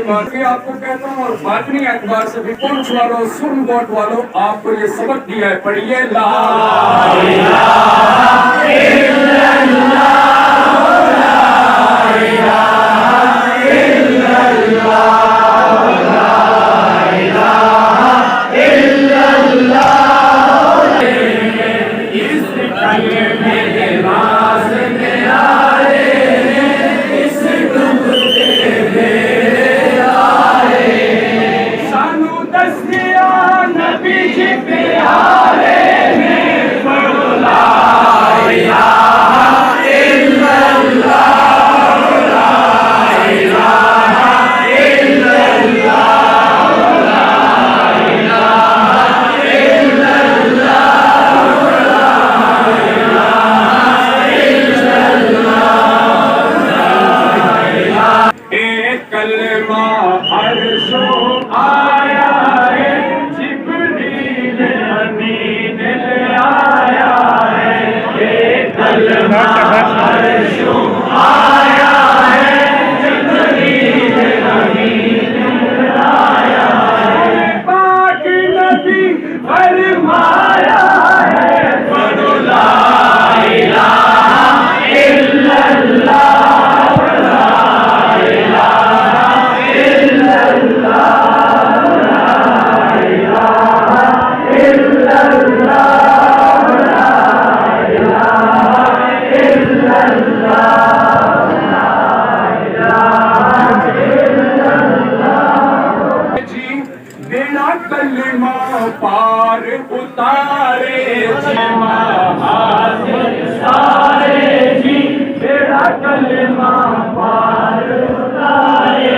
मैं आपको कहता हूँ और बातनी एतबार से भी पुंछ वालों सुन बोट वालों आपको ये सबक दिया है, पढ़िए ला इलाहा इल्लल्लाह ला इलाहा इल्लल्लाह ला इलाहा इल्लल्लाह इस कलमे के राज न्यारे इस डूबते मेरे आए सानू दस दिया नबी जी प्यारे ने पढ़ो ला इलाहा इल्लल्लाह ला इलाहा इल्लल्लाह ला इलाहा इल्लल्लाह कलमा अर्शो आया है जिब्रील अमीन ले आया है कलमा अर्शो आया है जिब्रील अमीन ले आया है पाक नबी फरमाया है पढ़ो ला इलाहा इल्लल्लाह कलमा पार उतारे सारे जी तेरा कलमा पार उतारे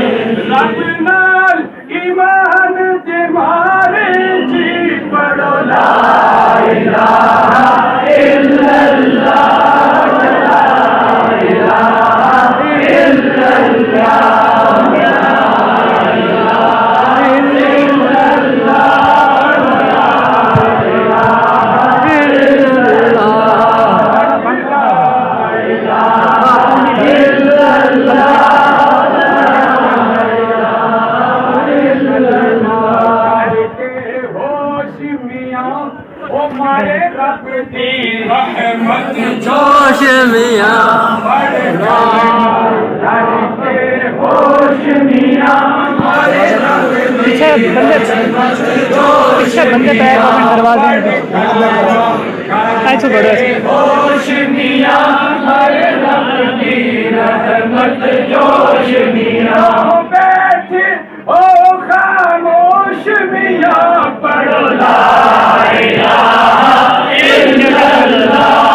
रब नाल ईमान दे मारे जी पढ़ो ला इलाहा इल्लल्लाह ला इलाहा इल्लल्लाह जोश मियां पीछे बंदे पैर अपने दरवाजे में ऐसे बड़े होश मियां हमारे रब की रहमत जोश मियां बैठे ओ खामोश मियां पढ़ो ला इलाहा इल्लल्लाह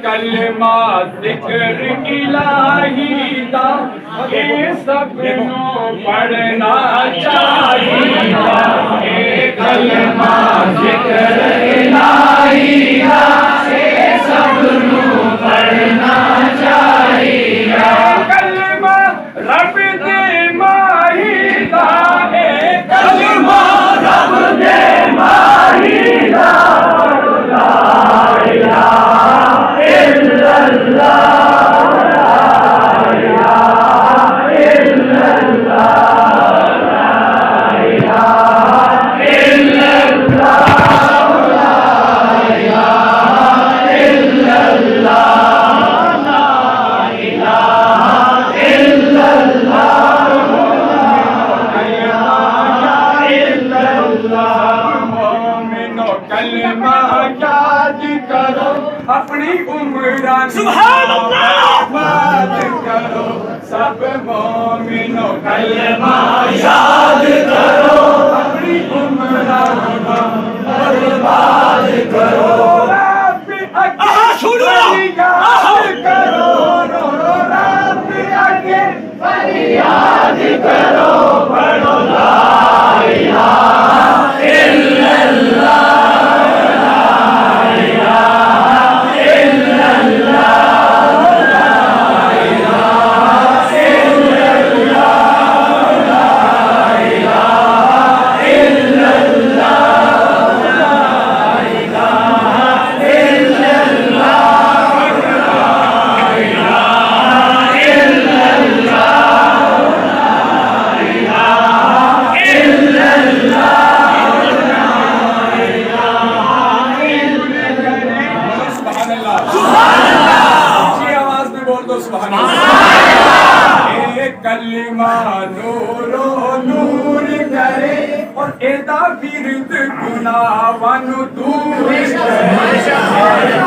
कलमा जिक्र इलाही दा ये सबनो पढ़ना चाहिए कलमा जिक्र इलाही दा ये सबनो पढ़ना चाहिए कलमा रब दे माही दा कलमा रब दे माही दा ला इलाहा इल्लल्लाह ला इलाहा इल्लल्लाह ला इलाहा इल्लल्लाह ला इलाहा इल्लल्लाह ला इलाहा इल्लल्लाह ला इल्लल्लाह मोमिनो कलमा याद करो अपनी उम्र सुभान अल्लाह याद करो सब मोमिनो कलमा याद करो अपनी उम्र बर्बाद करो याद करो याद करो पढ़ो ला इलाहा इल्लल्लाह एदा विरद गुनावानु दूर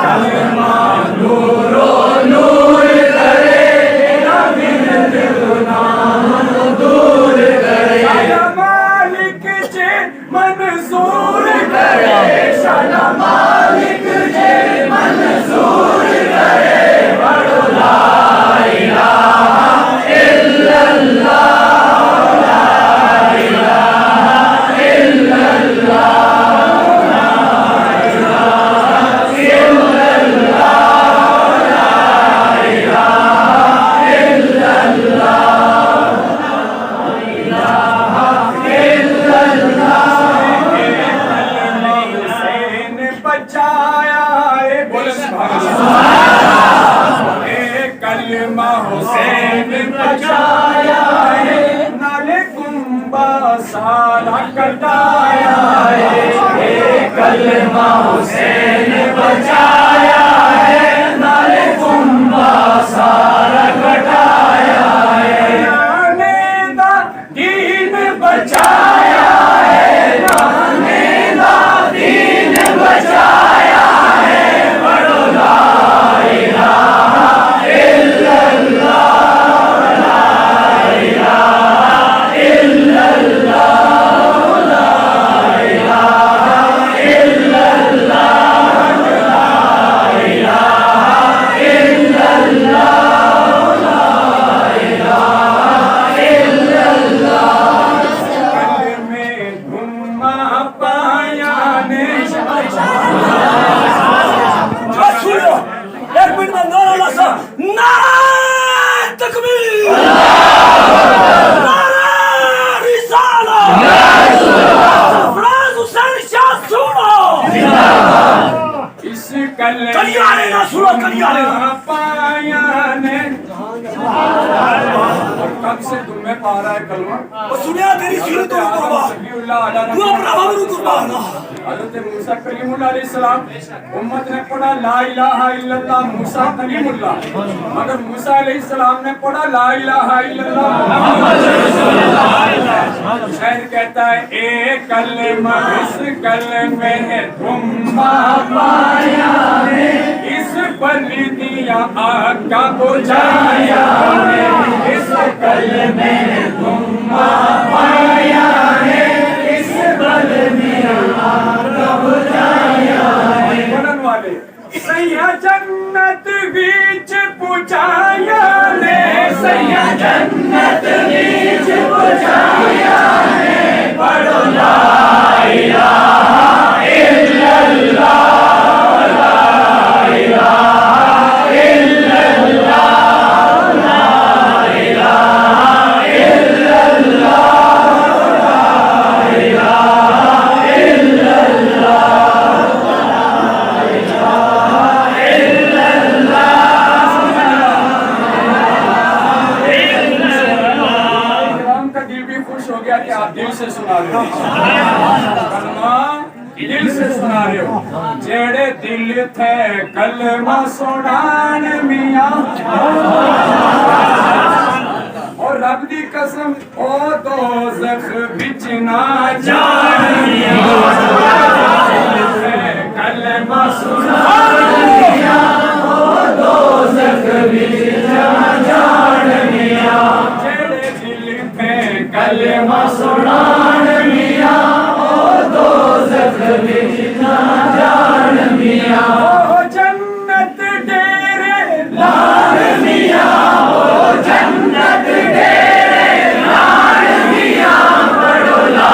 कलमा नूरो नूर करे एदा विरद गुनावानु दूर करे शाला मालिक जे मंजूर करे शाला मालिक जे मंजूर करे बड़ो ला इलाहा इल्लल्लाह कलमा हुसैन बचाया है नाले कुंबा सारा कटाया है कलमा हुसैन बचाया है नाले कुंबा सारा कटाया है नाने दा दीन बचाया है नाने दा दीन बचाया है बड़ो ला इलाहा कब से तुम्हें पा रहा है कलमा सुनिया तेरी सूरत को कुर्बान तू अपना हमरू कुर्बान हज़रत मूसा कलीमुल्लाह अलैहिस्सलाम उम्मत ने पढ़ा ला इलाहा इल्लल्लाह मूसा कलीमुल्लाह मगर मूसा अलैहिस्सलाम ने पढ़ा ला इलाहा इल्लल्लाह मुहम्मद रसूलुल्लाह शायर कहता है एक कलमा इस कलमे ने तुम पाया है इस पर दिया आका बुझाया है इस कलमे ने तुम पाया है इस पर दिया आका बुझाया है पढ़न वाले सैया जन्नत बीच पुजाया ने सैया जन्नत बीच पुजाया है पढ़ो ला इलाहा इल्लल्लाह ला इलाहा इल्लल्लाह ला इलाहा इल्लल्लाह ला इलाहा इल्लल्लाह आप दिल से सुना रहे हो कलमा दिल से सुना रहे हो जेड़े दिल थे कलमा सुनान मियां और रब दी कसम ओ दोज़ख विच ना जान मियां कलमा सुनान मियां ओ दोज़ख विच ना जान मियां जेड़े दिल थे कलमा सुनान मियां ओ दोज़ख विच ना जान मियां ओ जन्नत डेरे लाल मियां ओ जन्नत डेरे लाल मियां पढ़ो ला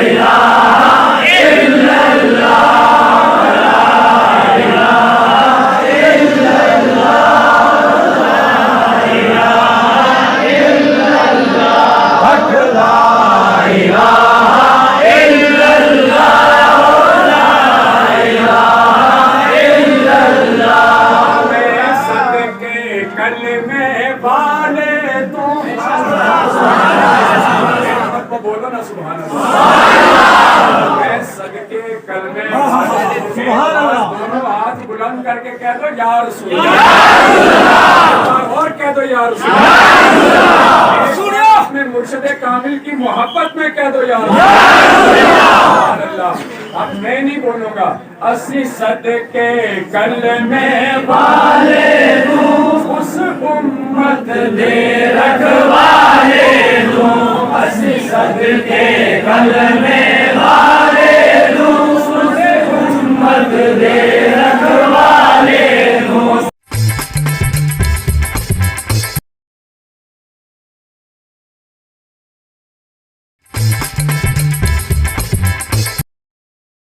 इलाहा इल्लल्लाह ला इलाहा इल्लल्लाह ला इलाहा इल्लल्लाह ला इलाहा इल्लल्लाह ला इलाहा इल्लल्लाह मैं सदके कलमे वाले तो बोलो ना सुभान अल्लाह मैं सदके कलमे वाले सुभान अल्लाह दोनों हाथ बुलंद करके कह दो या रसूल अल्लाह और कह दो या रसूल अल्लाह सुनियो अपने मुर्शिद कामिल की मोहब्बत में कह दो यार अल्लाह। अब मैं नहीं बोलूंगा। अस्सी सदके कलमे वाले तू उस उम्मत दे रखवाले तू अस्सी सदके कलमे वाले